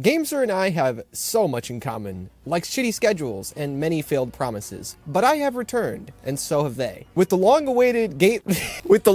GameSir and I have so much in common, like shitty schedules and many failed promises. But I have returned, and so have they. With the long-awaited GameSir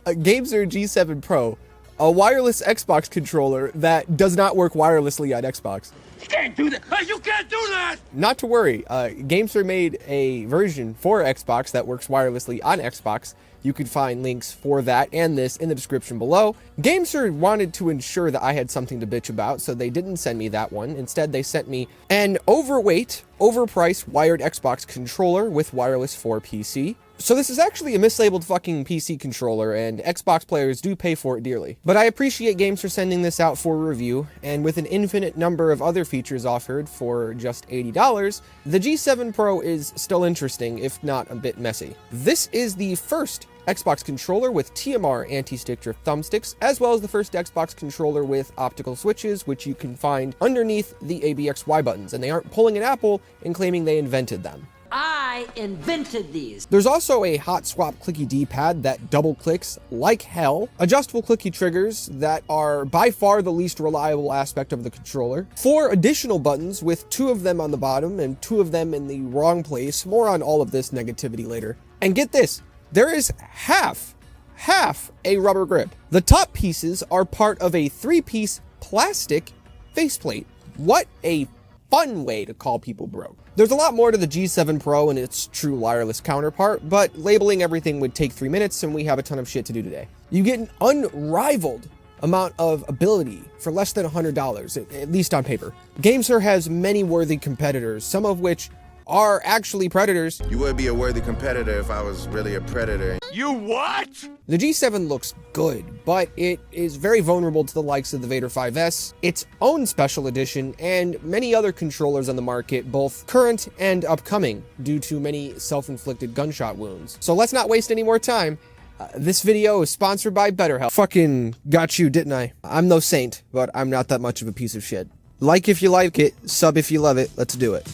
G7 Pro, a wireless Xbox controller that does not work wirelessly on Xbox. You can't do that! Hey, you can't do that! Not to worry, GameSir made a version for Xbox that works wirelessly on Xbox. You can find links for that and this in the description below. GameSir wanted to ensure that I had something to bitch about, so they didn't send me that one. Instead, they sent me an overweight, overpriced wired Xbox controller with wireless for PC. So this is actually a mislabeled fucking PC controller, and Xbox players do pay for it dearly. But I appreciate GameSir sending this out for review, and with an infinite number of other features offered for just $80, the G7 Pro is still interesting, if not a bit messy. This is the first Xbox controller with TMR anti-stick drift thumbsticks, as well as the first Xbox controller with optical switches, which you can find underneath the ABXY buttons, and they aren't pulling an Apple and claiming they invented them. I invented these. There's also a hot swap clicky D-pad that double clicks like hell, adjustable clicky triggers that are by far the least reliable aspect of the controller, 4 additional buttons with 2 of them on the bottom and 2 of them in the wrong place. More on all of this negativity later. And get this, there is half a rubber grip. The top pieces are part of a 3-piece plastic faceplate. What a fun way to call people broke. There's a lot more to the G7 Pro and its true wireless counterpart, but labeling everything would take 3 minutes and we have a ton of shit to do today. You get an unrivaled amount of ability for less than $100, at least on paper. GameSir has many worthy competitors, some of which are actually predators. You would be a worthy competitor if I was really a predator. You what? The G7 looks good, but it is very vulnerable to the likes of the Vader 5S, its own special edition, and many other controllers on the market, both current and upcoming, due to many self-inflicted gunshot wounds. So let's not waste any more time. This video is sponsored by BetterHelp. Fucking got you, didn't I? I'm no saint, but I'm not that much of a piece of shit. Like if you like it, sub if you love it, let's do it.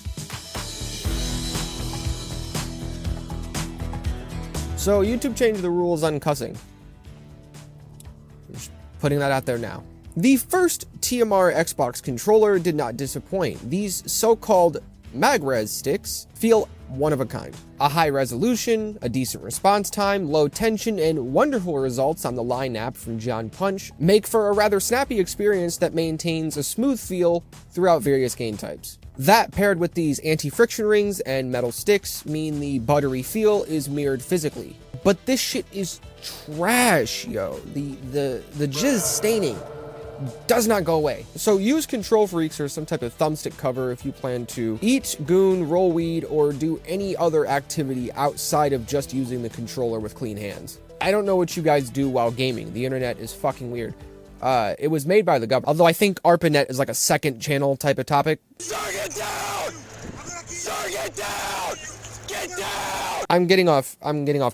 So YouTube changed the rules on cussing. Just putting that out there now. The first TMR Xbox controller did not disappoint. These so-called MagRes sticks feel one of a kind. A high resolution, a decent response time, low tension, and wonderful results on the Line app from John Punch make for a rather snappy experience that maintains a smooth feel throughout various game types. That, paired with these anti-friction rings and metal sticks, mean the buttery feel is mirrored physically. But this shit is trash, yo. The jizz staining does not go away. So use Control Freaks or some type of thumbstick cover if you plan to eat, goon, roll weed, or do any other activity outside of just using the controller with clean hands. I don't know what you guys do while gaming. The internet is fucking weird. It was made by the government, although I think ARPANET is like a second channel type of topic. Sir, get down! Sir, get down! Get down! I'm getting off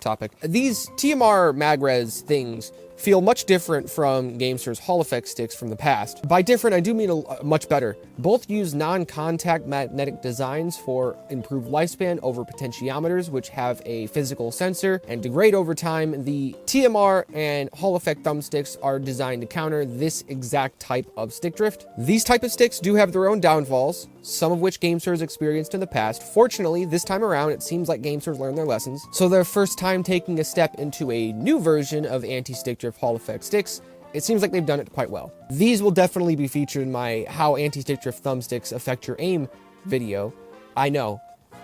topic. These TMR MagRes things feel much different from GameSir's Hall Effect sticks from the past. By different, I do mean much better. Both use non-contact magnetic designs for improved lifespan over potentiometers, which have a physical sensor and degrade over time. The TMR and Hall Effect thumbsticks are designed to counter this exact type of stick drift. These type of sticks do have their own downfalls, some of which GameSir has experienced in the past. Fortunately, this time around, it seems like GameSir's learned their lessons. So their first time taking a step into a new version of anti-stick drift Hall Effect sticks, it seems like they've done it quite well. These will definitely be featured in my How Anti-Stick Drift Thumbsticks Affect Your Aim video. I know,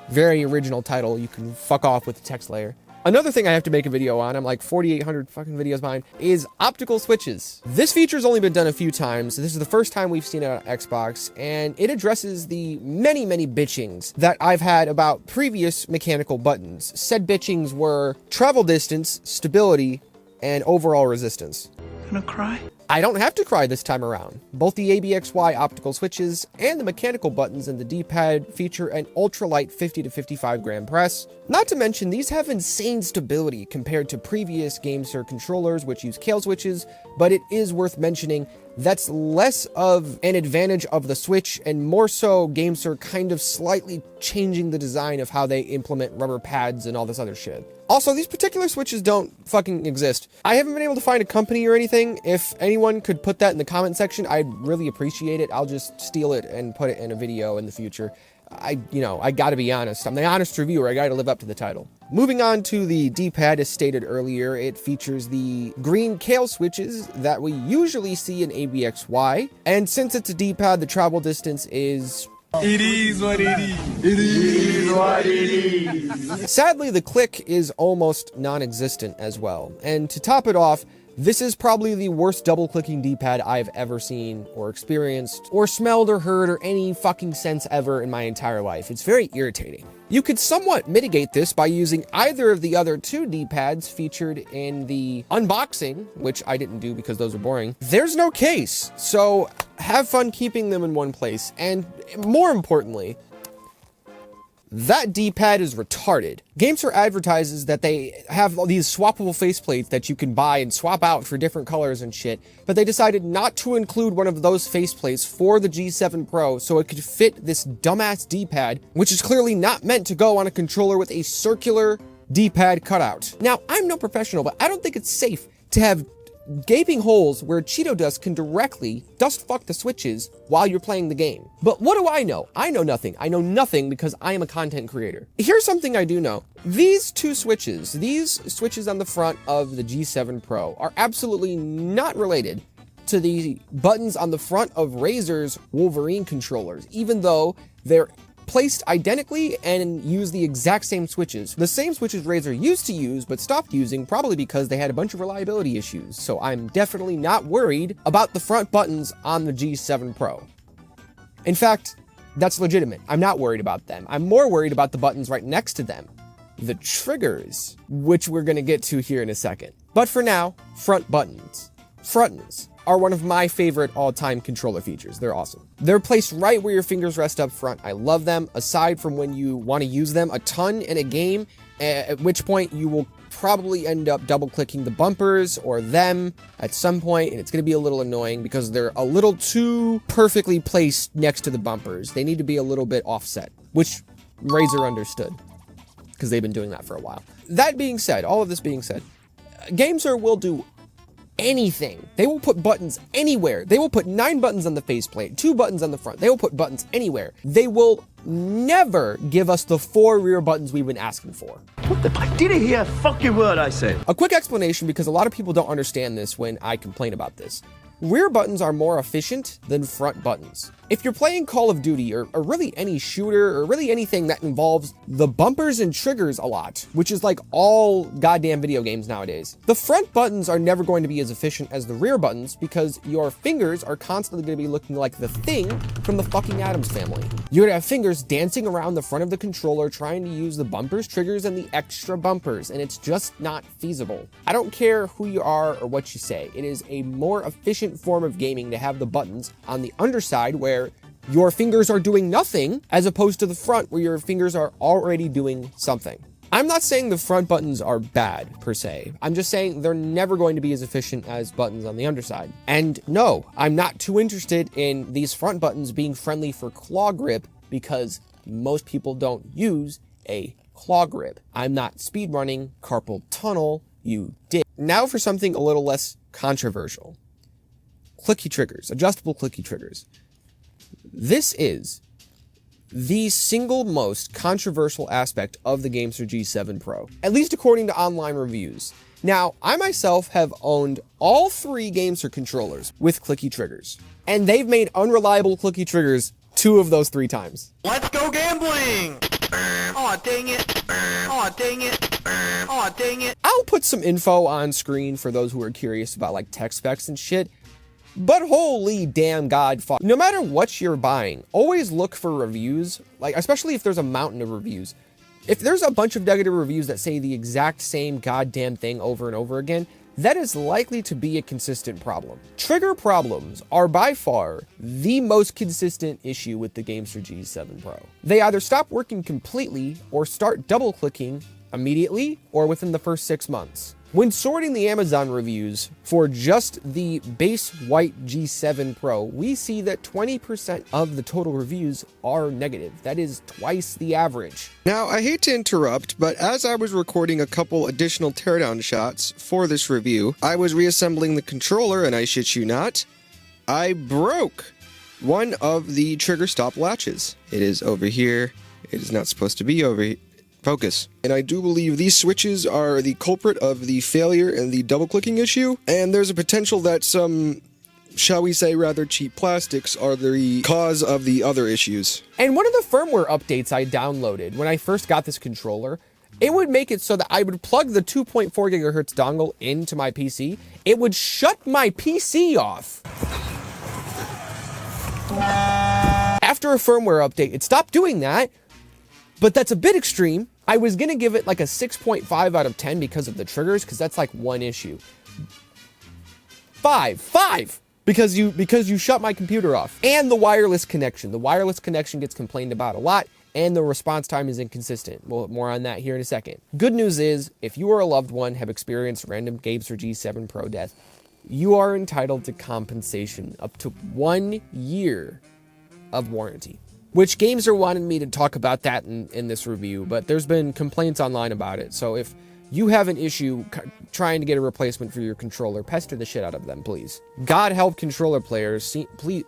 very original title, you can fuck off with the text layer. Another thing I have to make a video on, I'm like 4,800 fucking videos behind, is optical switches. This feature's only been done a few times. This is the first time we've seen it on Xbox, and it addresses the many bitchings that I've had about previous mechanical buttons. Said bitchings were travel distance, stability, and overall resistance. Gonna cry? I don't have to cry this time around. Both the ABXY optical switches and the mechanical buttons in the D-pad feature an ultralight 50 to 55 gram press. Not to mention, these have insane stability compared to previous GameSir controllers which use kill switches, but it is worth mentioning that's less of an advantage of the Switch and more so GameSir kind of slightly changing the design of how they implement rubber pads and all this other shit. Also, these particular switches don't fucking exist. I haven't been able to find a company or anything. If anyone could put that in the comment section, I'd really appreciate it. I'll just steal it and put it in a video in the future. I gotta be honest. I'm the honest reviewer. I gotta live up to the title. Moving on to the D-pad, as stated earlier, it features the green kale switches that we usually see in ABXY. And since it's a D-pad, the travel distance is... It is what it is. It is what it is. Sadly, the click is almost non-existent as well. And to top it off, this is probably the worst double-clicking D-pad I've ever seen or experienced or smelled or heard or any fucking sense ever in my entire life. It's very irritating. You could somewhat mitigate this by using either of the other two D-pads featured in the unboxing, which I didn't do because those are boring. There's no case, so have fun keeping them in one place. And more importantly, that D-pad is retarded. GameSir advertises that they have all these swappable faceplates that you can buy and swap out for different colors and shit, but they decided not to include one of those faceplates for the G7 Pro so it could fit this dumbass D-pad, which is clearly not meant to go on a controller with a circular D-pad cutout. Now, I'm no professional, but I don't think it's safe to have gaping holes where Cheeto dust can directly dust fuck the switches while you're playing the game. But what do I know? I know nothing. I know nothing because I am a content creator. Here's something I do know. These two switches, these switches on the front of the G7 Pro are absolutely not related to the buttons on the front of Razer's Wolverine controllers, even though they're placed identically and use the exact same switches. The same switches Razer used to use but stopped using, probably because they had a bunch of reliability issues. So I'm definitely not worried about the front buttons on the G7 Pro. In fact, that's legitimate. I'm not worried about them. I'm more worried about the buttons right next to them. The triggers, which we're gonna get to here in a second. But for now, front buttons. Frontons are one of my favorite all-time controller features. They're awesome. They're placed right where your fingers rest up front. I love them, aside from when you want to use them a ton in a game, at which point you will probably end up double-clicking the bumpers or them at some point, and it's going to be a little annoying because they're a little too perfectly placed next to the bumpers. They need to be a little bit offset, which Razer understood because they've been doing that for a while. That being said, all of this being said, GameSir will do anything. They will put buttons anywhere. They will put 9 buttons on the faceplate, 2 buttons on the front. They will put buttons anywhere. They will never give us the 4 rear buttons we've been asking for. What the? I didn't hear a fucking word I said. A quick explanation, because a lot of people don't understand this when I complain about this. Rear buttons are more efficient than front buttons. If you're playing Call of Duty or really any shooter or really anything that involves the bumpers and triggers a lot, which is like all goddamn video games nowadays, the front buttons are never going to be as efficient as the rear buttons because your fingers are constantly going to be looking like the Thing from the fucking Addams Family. You're going to have fingers dancing around the front of the controller trying to use the bumpers, triggers, and the extra bumpers, and it's just not feasible. I don't care who you are or what you say. It is a more efficient form of gaming to have the buttons on the underside where your fingers are doing nothing, as opposed to the front where your fingers are already doing something. I'm not saying the front buttons are bad, per se. I'm just saying they're never going to be as efficient as buttons on the underside. And no, I'm not too interested in these front buttons being friendly for claw grip because most people don't use a claw grip. I'm not speedrunning carpal tunnel, you dick. Now for something a little less controversial. Clicky triggers, adjustable clicky triggers. This is the single most controversial aspect of the GameSir G7 Pro, at least according to online reviews. Now, I myself have owned all 3 GameSir controllers with clicky triggers, and they've made unreliable clicky triggers 2 of those 3 times. Let's go gambling! Aw, dang it! Aw, dang it! Aw, dang it! I'll put some info on screen for those who are curious about like tech specs and shit. But holy damn god fuck. No matter what you're buying, always look for reviews, like especially if there's a mountain of reviews. If there's a bunch of negative reviews that say the exact same goddamn thing over and over again, that is likely to be a consistent problem. Trigger problems are by far the most consistent issue with the GameSir G7 Pro. They either stop working completely or start double clicking immediately or within the first 6 months. When sorting the Amazon reviews for just the base white G7 Pro, we see that 20% of the total reviews are negative. That is twice the average. Now, I hate to interrupt, but as I was recording a couple additional teardown shots for this review, I was reassembling the controller, and I shit you not, I broke one of the trigger stop latches. It is over here. It is not supposed to be over here. Focus. And I do believe these switches are the culprit of the failure and the double-clicking issue, and there's a potential that some, shall we say, rather cheap plastics are the cause of the other issues. And one of the firmware updates I downloaded when I first got this controller, it would make it so that I would plug the 2.4 gigahertz dongle into my PC. It would shut my PC off. After a firmware update, it stopped doing that, but that's a bit extreme. I was gonna give it like a 6.5 out of 10 because of the triggers, because that's like one issue. Five, because you shut my computer off. And the wireless connection. The wireless connection gets complained about a lot, and the response time is inconsistent. Well, more on that here in a second. Good news is, if you or a loved one have experienced random GameSir G7 Pro death, you are entitled to compensation up to 1 year of warranty. Which GameSir wanted me to talk about that in this review, but there's been complaints online about it. So if you have an issue trying to get a replacement for your controller, pester the shit out of them, please. God help controller players.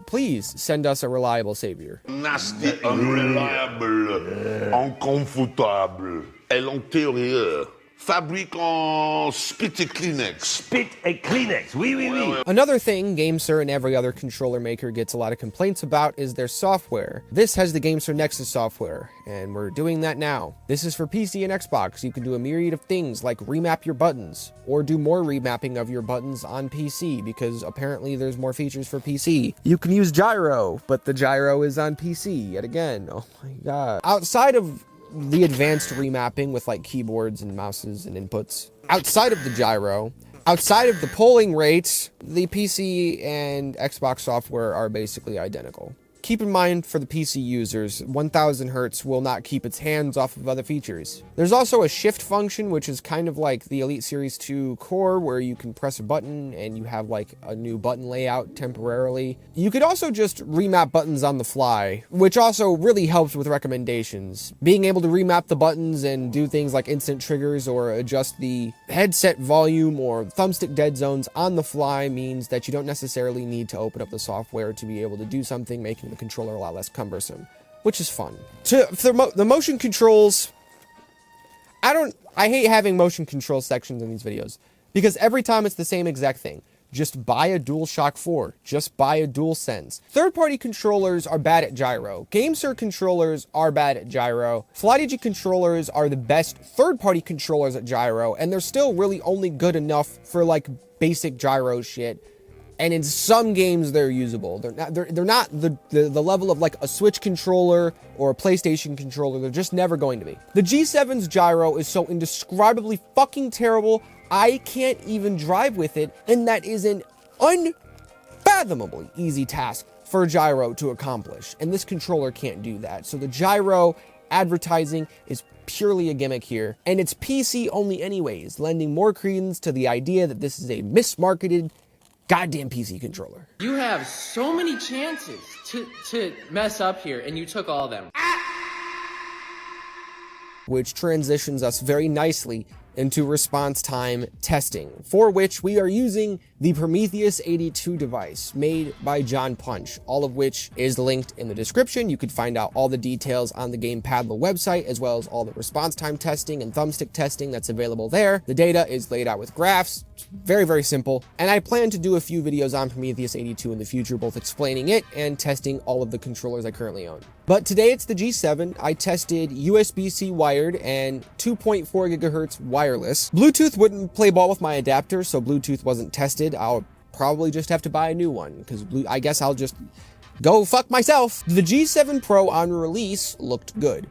Please send us a reliable savior. Nasty, unreliable, inconfortable, l'intérieur. Fabrique en spit et Kleenex. Spit et Kleenex. Oui, oui, oui. Another thing GameSir and every other controller maker gets a lot of complaints about is their software. This has the GameSir Nexus software, and we're doing that now. This is for PC and Xbox. You can do a myriad of things like remap your buttons, or do more remapping of your buttons on PC, because apparently there's more features for PC. You can use Gyro, but the Gyro is on PC yet again. Oh my god. Outside of the advanced remapping with like keyboards and mouses and inputs, outside of the gyro, outside of the polling rates, the PC and Xbox software are basically identical. Keep in mind, for the PC users, 1000 Hz will not keep its hands off of other features. There's also a shift function, which is kind of like the Elite Series 2 core, where you can press a button and you have like a new button layout temporarily. You could also just remap buttons on the fly, which also really helps with recommendations. Being able to remap the buttons and do things like instant triggers or adjust the headset volume or thumbstick dead zones on the fly means that you don't necessarily need to open up the software to be able to do something, making the controller a lot less cumbersome, which is fun. The motion controls, I hate having motion control sections in these videos, because every time it's the same exact thing. Just buy a DualShock 4. Just buy a DualSense. Third-party controllers are bad at gyro. GameSir controllers are bad at gyro. Flydigi controllers are the best third-party controllers at gyro, and they're still really only good enough for like basic gyro shit. And in some games, they're usable. They're not the level of like a Switch controller or a PlayStation controller. They're just never going to be. The G7's gyro is so indescribably fucking terrible, I can't even drive with it, and that is an unfathomably easy task for a gyro to accomplish. And this controller can't do that. So the gyro advertising is purely a gimmick here, and it's PC only anyways, lending more credence to the idea that this is a mismarketed goddamn PC controller. You have so many chances to mess up here, and you took all of them. Which transitions us very nicely into response time testing, for which we are using the Prometheus 82 device made by John Punch, all of which is linked in the description. You can find out all the details on the GamePadlet website, as well as all the response time testing and thumbstick testing that's available there. The data is laid out with graphs. It's very, very simple. And I plan to do a few videos on Prometheus 82 in the future, both explaining it and testing all of the controllers I currently own. But today it's the G7. I tested USB-C wired and 2.4 gigahertz wireless. Bluetooth wouldn't play ball with my adapter, so Bluetooth wasn't tested. I'll probably just have to buy a new one, because I guess I'll just go fuck myself. The G7 Pro on release looked good.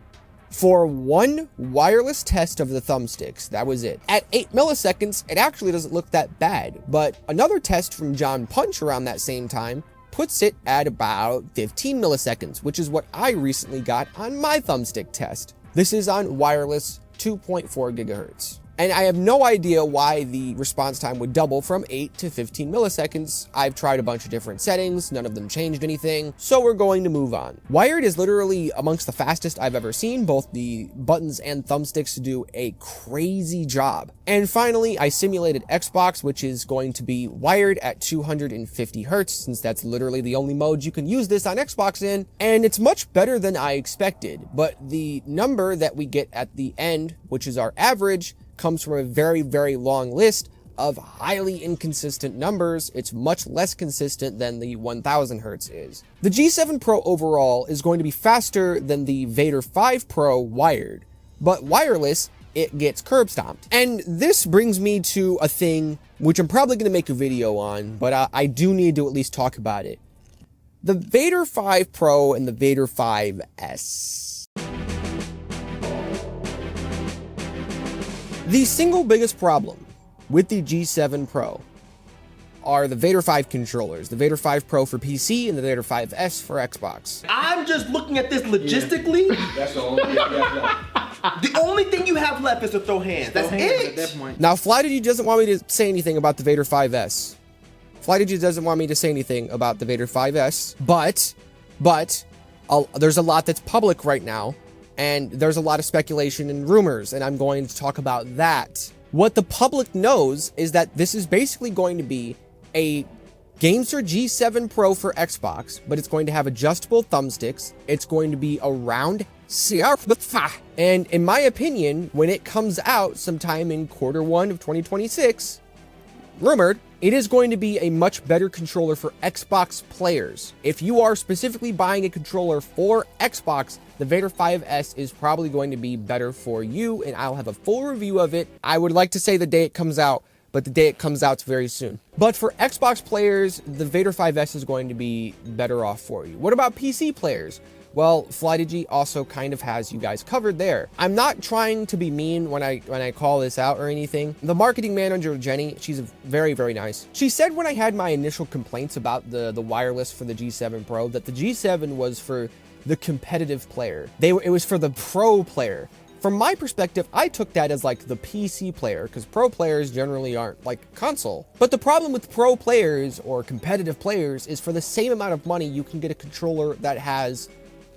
For one wireless test of the thumbsticks, that was it. At 8 milliseconds, it actually doesn't look that bad, but another test from John Punch around that same time puts it at about 15 milliseconds, which is what I recently got on my thumbstick test. This is on wireless 2.4 gigahertz. And I have no idea why the response time would double from 8 to 15 milliseconds. I've tried a bunch of different settings, none of them changed anything, so we're going to move on. Wired is literally amongst the fastest I've ever seen. Both the buttons and thumbsticks do a crazy job. And finally, I simulated Xbox, which is going to be wired at 250 hertz, since that's literally the only mode you can use this on Xbox in, and it's much better than I expected. But the number that we get at the end, which is our average, comes from a very, very long list of highly inconsistent numbers. It's much less consistent than the 1000 hertz is. The G7 Pro overall is going to be faster than the Vader 5 Pro wired, but wireless, it gets curb stomped. And this brings me to a thing which I'm probably going to make a video on, but I do need to at least talk about it. The Vader 5 Pro and the Vader 5S. The single biggest problem with the G7 Pro are the Vader 5 controllers, the Vader 5 Pro for PC and the Vader 5S for Xbox. I'm just looking at this logistically. Yeah. That's all. The only thing you have left is to throw hands. That's it. At that point. Now, Flydigi doesn't want me to say anything about the Vader 5S. Flydigi doesn't want me to say anything about the Vader 5S, but there's a lot that's public right now, and there's a lot of speculation and rumors, and I'm going to talk about that. What the public knows is that this is basically going to be a GameSir G7 Pro for Xbox, but it's going to have adjustable thumbsticks. It's going to be around and in my opinion, when it comes out sometime in Q1 of 2026, rumored, it is going to be a much better controller for Xbox players. If you are specifically buying a controller for Xbox, the Vader 5S is probably going to be better for you, and I'll have a full review of it. I would like to say the day it comes out, but the day it comes out is very soon. But for Xbox players, the Vader 5S is going to be better off for you. What about PC players? Well, Flydigi also kind of has you guys covered there. I'm not trying to be mean when I call this out or anything. The marketing manager, Jenny, she's very, very nice. She said when I had my initial complaints about the wireless for the G7 Pro, that the G7 was for the competitive player. It was for the pro player. From my perspective, I took that as like the PC player, because pro players generally aren't like console. But the problem with pro players or competitive players is for the same amount of money, you can get a controller that has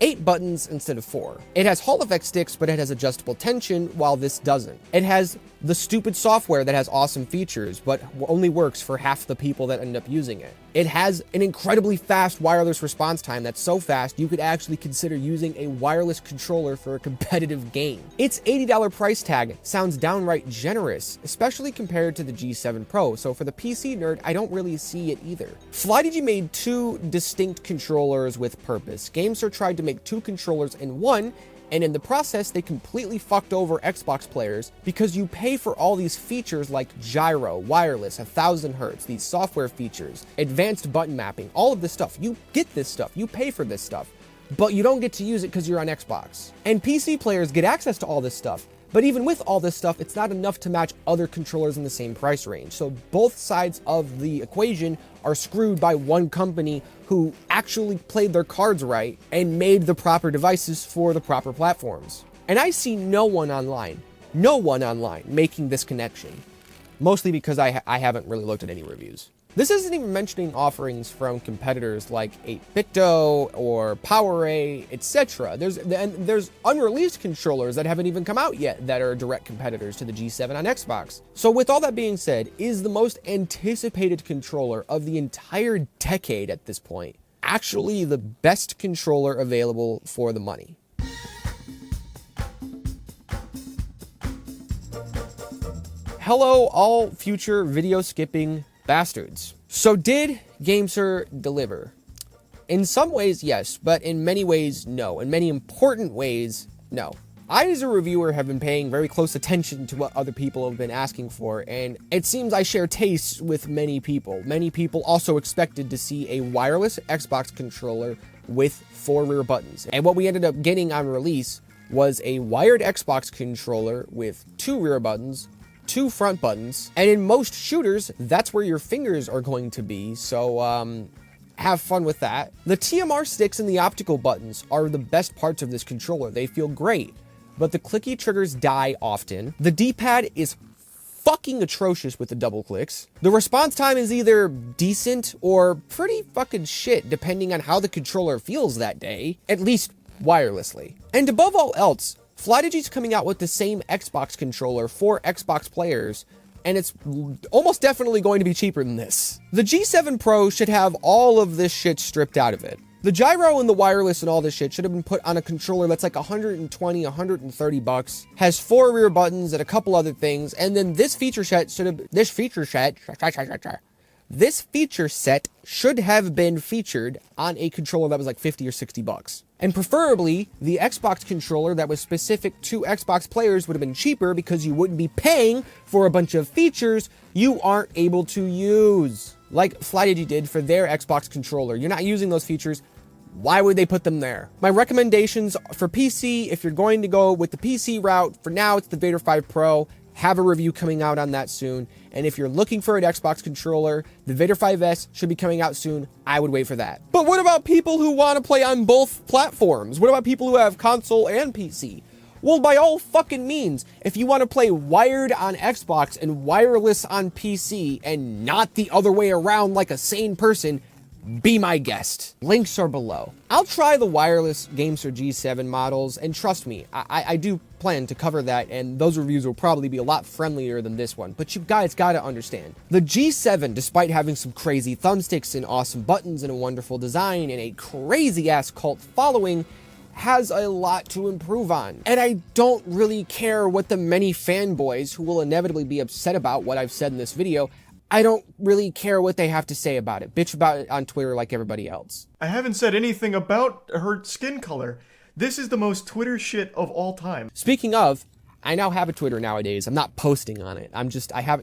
8 buttons instead of 4. It has Hall effect sticks, but it has adjustable tension, while this doesn't. It has the stupid software that has awesome features, but only works for half the people that end up using it. It has an incredibly fast wireless response time that's so fast you could actually consider using a wireless controller for a competitive game. Its $80 price tag sounds downright generous, especially compared to the G7 Pro, so for the PC nerd, I don't really see it either. Flydigi made 2 distinct controllers with purpose. GameSir tried to make 2 controllers in one, and in the process, they completely fucked over Xbox players because you pay for all these features like gyro, wireless, 1000 hertz, these software features, advanced button mapping, all of this stuff. You get this stuff, you pay for this stuff, but you don't get to use it because you're on Xbox. And PC players get access to all this stuff, but even with all this stuff, it's not enough to match other controllers in the same price range. So both sides of the equation are screwed by one company who actually played their cards right and made the proper devices for the proper platforms. And I see no one online making this connection, mostly because I haven't really looked at any reviews. This isn't even mentioning offerings from competitors like 8BitDo or PowerA, etc. There's unreleased controllers that haven't even come out yet that are direct competitors to the G7 on Xbox. So with all that being said, is the most anticipated controller of the entire decade at this point actually the best controller available for the money? Hello, all future video skipping bastards. So did GameSir deliver? In some ways, yes, but in many ways, no. In many important ways, no. I, as a reviewer, have been paying very close attention to what other people have been asking for, and it seems I share tastes with many people. Many people also expected to see a wireless Xbox controller with 4 rear buttons. And what we ended up getting on release was a wired Xbox controller with 2 rear buttons, 2 front buttons, and in most shooters, that's where your fingers are going to be, so have fun with that. The TMR sticks and the optical buttons are the best parts of this controller. They feel great, but the clicky triggers die often. The D-pad is fucking atrocious with the double clicks. The response time is either decent or pretty fucking shit, depending on how the controller feels that day, at least wirelessly. And above all else, Flydigi's coming out with the same Xbox controller for Xbox players, and it's almost definitely going to be cheaper than this. The G7 Pro should have all of this shit stripped out of it. The gyro and the wireless and all this shit should have been put on a controller that's like 120, 130 bucks, has 4 rear buttons and a couple other things, and then this feature set should have been featured on a controller that was like 50 or 60 bucks. And preferably, the Xbox controller that was specific to Xbox players would have been cheaper because you wouldn't be paying for a bunch of features you aren't able to use. Like Flydigi did for their Xbox controller. You're not using those features. Why would they put them there? My recommendations for PC, if you're going to go with the PC route, for now it's the Vader 5 Pro. Have a review coming out on that soon. And if you're looking for an Xbox controller, the Vader 5S should be coming out soon. I would wait for that. But what about people who want to play on both platforms? What about people who have console and PC? Well, by all fucking means, if you want to play wired on Xbox and wireless on PC and not the other way around like a sane person, be my guest. Links are below. I'll try the wireless GameSir G7 models, and trust me, I do plan to cover that, and those reviews will probably be a lot friendlier than this one, but you guys gotta understand. The G7, despite having some crazy thumbsticks and awesome buttons and a wonderful design and a crazy-ass cult following, has a lot to improve on. And I don't really care what the many fanboys who will inevitably be upset about what I've said in this video, I don't really care what they have to say about it. Bitch about it on Twitter like everybody else. I haven't said anything about her skin color. This is the most Twitter shit of all time. Speaking of, I now have a Twitter nowadays. I'm not posting on it.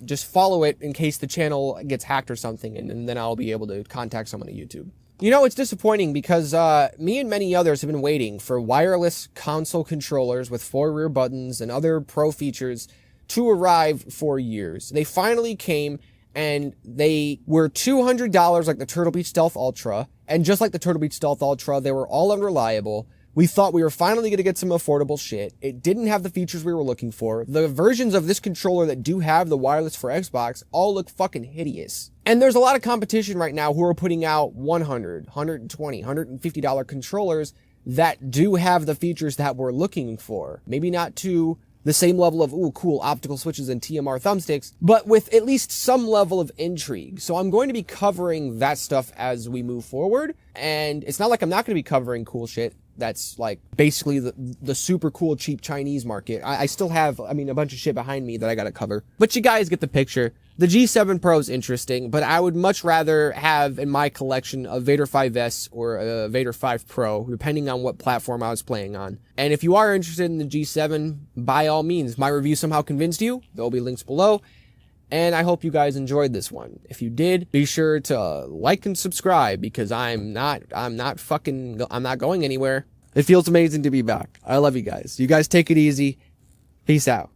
Just follow it in case the channel gets hacked or something, and then I'll be able to contact someone at YouTube. You know, it's disappointing because me and many others have been waiting for wireless console controllers with 4 rear buttons and other pro features to arrive for years. They finally came, and they were $200 like the Turtle Beach Stealth Ultra, and just like the Turtle Beach Stealth Ultra, they were all unreliable. We thought we were finally going to get some affordable shit. It didn't have the features we were looking for. The versions of this controller that do have the wireless for Xbox all look fucking hideous. And there's a lot of competition right now who are putting out $100, $120, $150 controllers that do have the features that we're looking for. Maybe not to the same level of, ooh, cool optical switches and TMR thumbsticks, but with at least some level of intrigue. So I'm going to be covering that stuff as we move forward. And it's not like I'm not going to be covering cool shit that's like basically the super cool cheap Chinese market. I still have, a bunch of shit behind me that I got to cover. But you guys get the picture. The G7 Pro is interesting, but I would much rather have in my collection a Vader 5S or a Vader 5 Pro, depending on what platform I was playing on. And if you are interested in the G7, by all means, my review somehow convinced you, there'll be links below. And I hope you guys enjoyed this one. If you did, be sure to like and subscribe because I'm not going anywhere. It feels amazing to be back. I love you guys. You guys take it easy. Peace out.